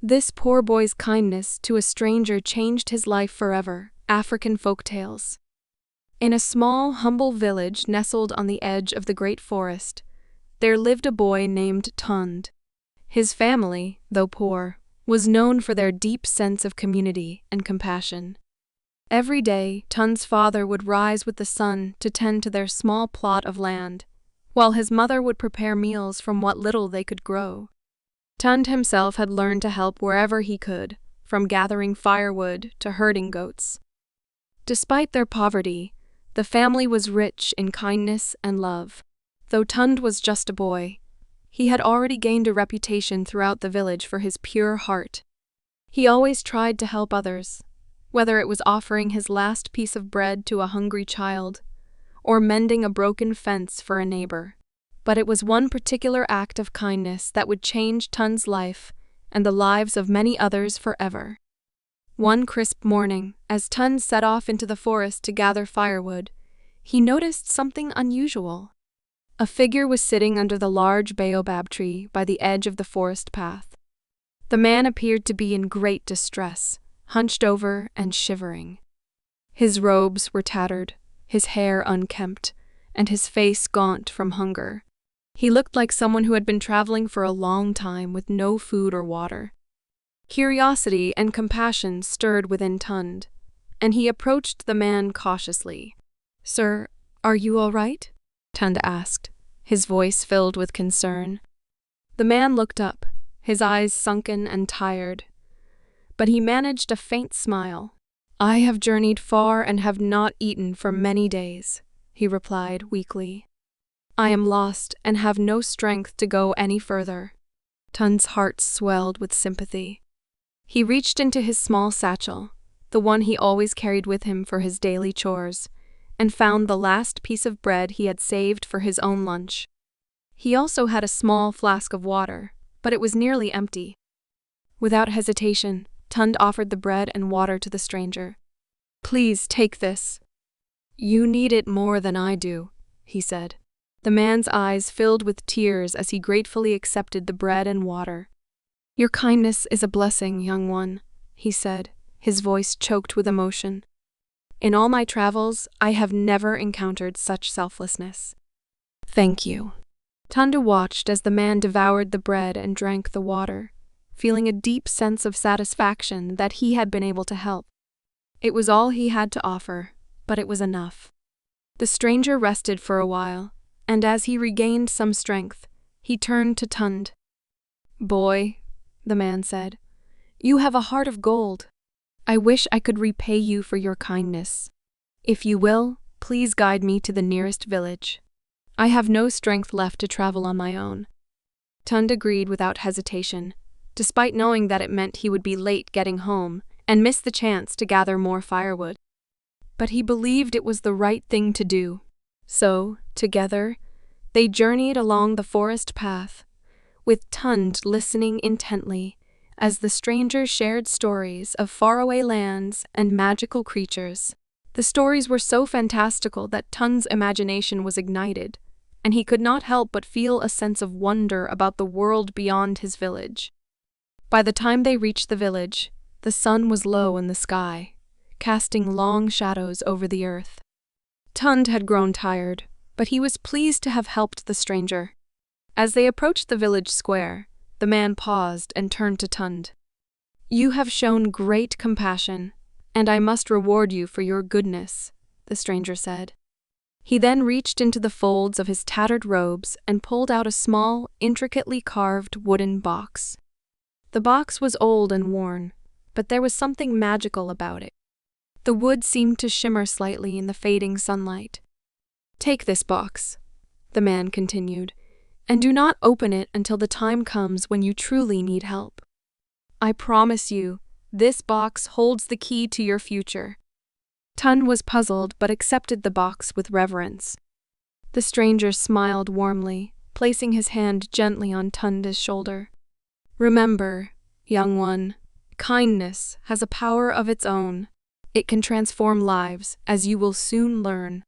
This poor boy's kindness to a stranger changed his life forever. African Folktales. In a small, humble village nestled on the edge of the great forest, there lived a boy named Tund. His family, though poor, was known for their deep sense of community and compassion. Every day, Tund's father would rise with the sun to tend to their small plot of land, while his mother would prepare meals from what little they could grow. Tund himself had learned to help wherever he could, from gathering firewood to herding goats. Despite their poverty, the family was rich in kindness and love. Though Tund was just a boy, he had already gained a reputation throughout the village for his pure heart. He always tried to help others, whether it was offering his last piece of bread to a hungry child or mending a broken fence for a neighbor. But it was one particular act of kindness that would change Tund's life and the lives of many others forever. One crisp morning, as Tund set off into the forest to gather firewood, he noticed something unusual. A figure was sitting under the large baobab tree by the edge of the forest path. The man appeared to be in great distress, hunched over and shivering. His robes were tattered, his hair unkempt, and his face gaunt from hunger. He looked like someone who had been traveling for a long time with no food or water. Curiosity and compassion stirred within Tund, and he approached the man cautiously. "Sir, are you all right?" Tund asked, his voice filled with concern. The man looked up, his eyes sunken and tired, but he managed a faint smile. "I have journeyed far and have not eaten for many days," he replied weakly. "I am lost and have no strength to go any further." Tund's heart swelled with sympathy. He reached into his small satchel, the one he always carried with him for his daily chores, and found the last piece of bread he had saved for his own lunch. He also had a small flask of water, but it was nearly empty. Without hesitation, Tund offered the bread and water to the stranger. "Please take this. You need it more than I do," he said. The man's eyes filled with tears as he gratefully accepted the bread and water. "Your kindness is a blessing, young one," he said, his voice choked with emotion. "In all my travels, I have never encountered such selflessness. Thank you." Tund watched as the man devoured the bread and drank the water, feeling a deep sense of satisfaction that he had been able to help. It was all he had to offer, but it was enough. The stranger rested for a while, and as he regained some strength, he turned to Tund. "Boy," the man said, "you have a heart of gold. I wish I could repay you for your kindness. If you will, please guide me to the nearest village. I have no strength left to travel on my own." Tund agreed without hesitation, despite knowing that it meant he would be late getting home and miss the chance to gather more firewood. But he believed it was the right thing to do. So, together, they journeyed along the forest path, with Tund listening intently as the stranger shared stories of faraway lands and magical creatures. The stories were so fantastical that Tund's imagination was ignited, and he could not help but feel a sense of wonder about the world beyond his village. By the time they reached the village, the sun was low in the sky, casting long shadows over the earth. Tund had grown tired, but he was pleased to have helped the stranger. As they approached the village square, the man paused and turned to Tund. "You have shown great compassion, and I must reward you for your goodness," the stranger said. He then reached into the folds of his tattered robes and pulled out a small, intricately carved wooden box. The box was old and worn, but there was something magical about it. The wood seemed to shimmer slightly in the fading sunlight. "Take this box," the man continued, "and do not open it until the time comes when you truly need help. I promise you, this box holds the key to your future." Tund was puzzled but accepted the box with reverence. The stranger smiled warmly, placing his hand gently on Tund's shoulder. "Remember, young one, kindness has a power of its own. It can transform lives, as you will soon learn.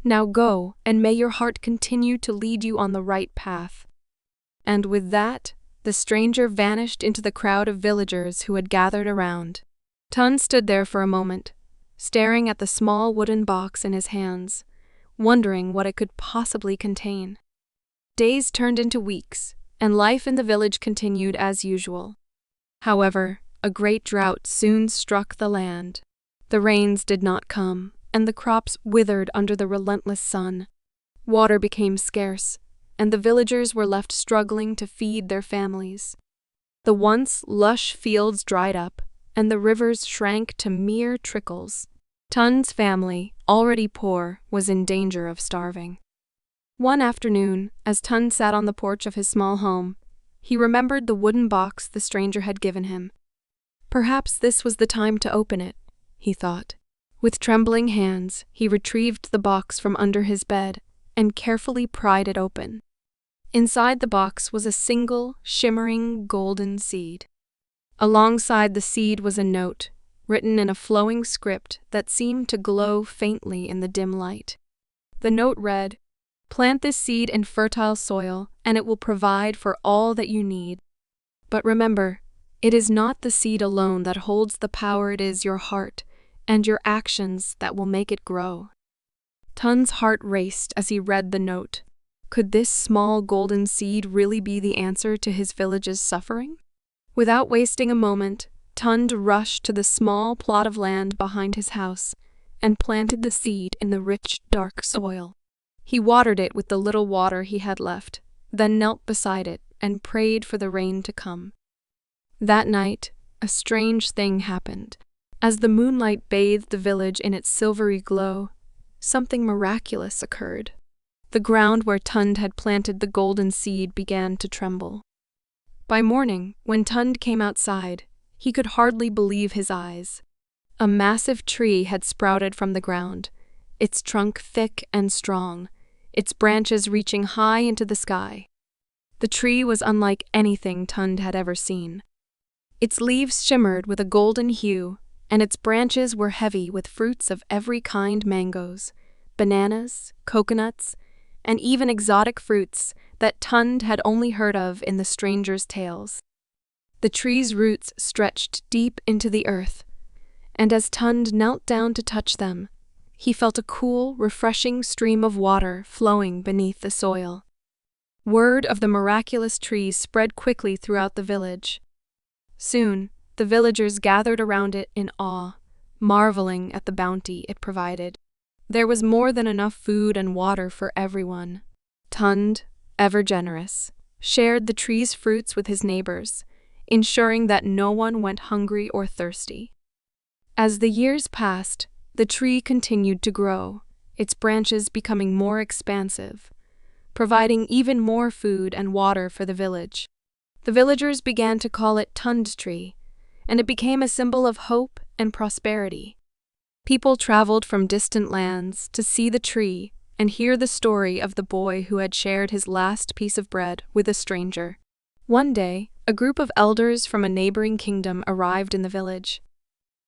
Now go, and may your heart continue to lead you on the right path." And with that, the stranger vanished into the crowd of villagers who had gathered around. Tund stood there for a moment, staring at the small wooden box in his hands, wondering what it could possibly contain. Days turned into weeks, and life in the village continued as usual. However, a great drought soon struck the land. The rains did not come, and the crops withered under the relentless sun. Water became scarce, and the villagers were left struggling to feed their families. The once lush fields dried up, and the rivers shrank to mere trickles. Tund's family, already poor, was in danger of starving. One afternoon, as Tund sat on the porch of his small home, he remembered the wooden box the stranger had given him. Perhaps this was the time to open it, he thought. With trembling hands, he retrieved the box from under his bed and carefully pried it open. Inside the box was a single, shimmering golden seed. Alongside the seed was a note, written in a flowing script that seemed to glow faintly in the dim light. The note read, "Plant this seed in fertile soil, and it will provide for all that you need. But remember, it is not the seed alone that holds the power. It is your heart and your actions that will make it grow." Tund's heart raced as he read the note. Could this small golden seed really be the answer to his village's suffering? Without wasting a moment, Tund rushed to the small plot of land behind his house and planted the seed in the rich, dark soil. He watered it with the little water he had left, then knelt beside it and prayed for the rain to come. That night, a strange thing happened. As the moonlight bathed the village in its silvery glow, something miraculous occurred. The ground where Tund had planted the golden seed began to tremble. By morning, when Tund came outside, he could hardly believe his eyes. A massive tree had sprouted from the ground, its trunk thick and strong, its branches reaching high into the sky. The tree was unlike anything Tund had ever seen. Its leaves shimmered with a golden hue, and its branches were heavy with fruits of every kind: mangoes, bananas, coconuts, and even exotic fruits that Tund had only heard of in the stranger's tales. The tree's roots stretched deep into the earth, and as Tund knelt down to touch them, he felt a cool, refreshing stream of water flowing beneath the soil. Word of the miraculous tree spread quickly throughout the village. Soon, the villagers gathered around it in awe, marveling at the bounty it provided. There was more than enough food and water for everyone. Tund, ever generous, shared the tree's fruits with his neighbors, ensuring that no one went hungry or thirsty. As the years passed, the tree continued to grow, its branches becoming more expansive, providing even more food and water for the village. The villagers began to call it Tund Tree, and it became a symbol of hope and prosperity. People traveled from distant lands to see the tree and hear the story of the boy who had shared his last piece of bread with a stranger. One day, a group of elders from a neighboring kingdom arrived in the village.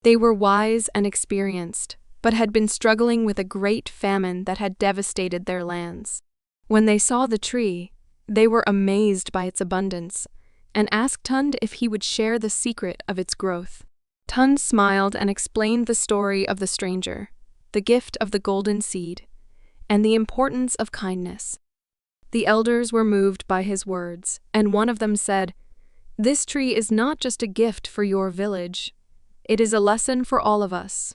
They were wise and experienced, but had been struggling with a great famine that had devastated their lands. When they saw the tree, they were amazed by its abundance and asked Tund if he would share the secret of its growth. Tund smiled and explained the story of the stranger, the gift of the golden seed, and the importance of kindness. The elders were moved by his words, and one of them said, "This tree is not just a gift for your village. It is a lesson for all of us.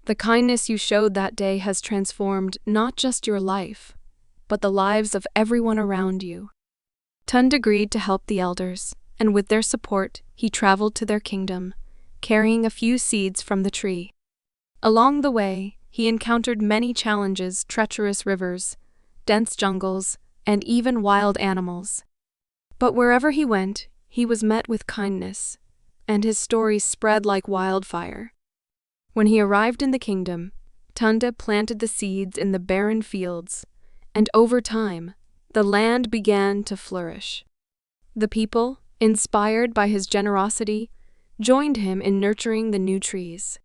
The kindness you showed that day has transformed not just your life, but the lives of everyone around you." Tund agreed to help the elders, and with their support, he traveled to their kingdom, carrying a few seeds from the tree. Along the way, he encountered many challenges: treacherous rivers, dense jungles, and even wild animals. But wherever he went, he was met with kindness, and his story spread like wildfire. When he arrived in the kingdom, Tunda planted the seeds in the barren fields, and over time, the land began to flourish. The people, inspired by his generosity, joined him in nurturing the new trees.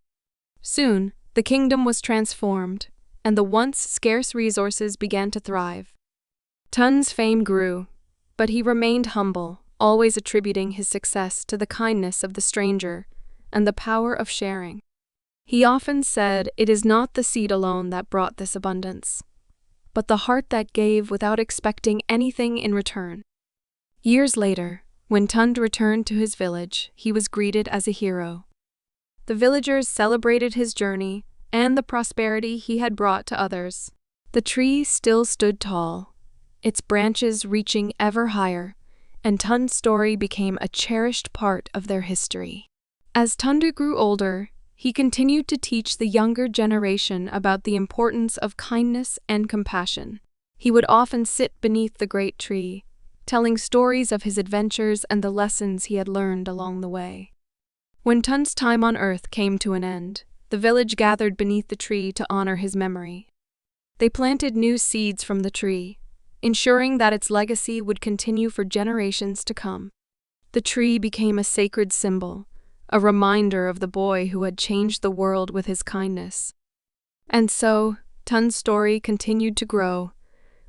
Soon, the kingdom was transformed, and the once scarce resources began to thrive. Tund's fame grew, but he remained humble, always attributing his success to the kindness of the stranger and the power of sharing. He often said, "It is not the seed alone that brought this abundance, but the heart that gave without expecting anything in return." Years later, when Tund returned to his village, he was greeted as a hero. The villagers celebrated his journey and the prosperity he had brought to others. The tree still stood tall, its branches reaching ever higher, and Tund's story became a cherished part of their history. As Tund grew older, he continued to teach the younger generation about the importance of kindness and compassion. He would often sit beneath the great tree, telling stories of his adventures and the lessons he had learned along the way. When Tund's time on Earth came to an end, the village gathered beneath the tree to honor his memory. They planted new seeds from the tree, ensuring that its legacy would continue for generations to come. The tree became a sacred symbol, a reminder of the boy who had changed the world with his kindness. And so, Tund's story continued to grow,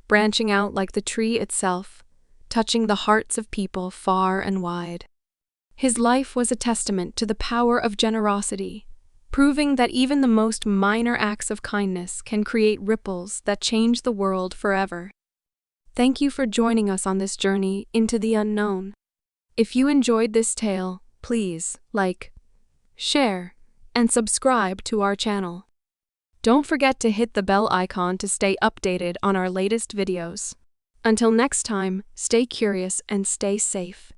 branching out like the tree itself, touching the hearts of people far and wide. His life was a testament to the power of generosity, proving that even the most minor acts of kindness can create ripples that change the world forever. Thank you for joining us on this journey into the unknown. If you enjoyed this tale, please like, share, and subscribe to our channel. Don't forget to hit the bell icon to stay updated on our latest videos. Until next time, stay curious and stay safe.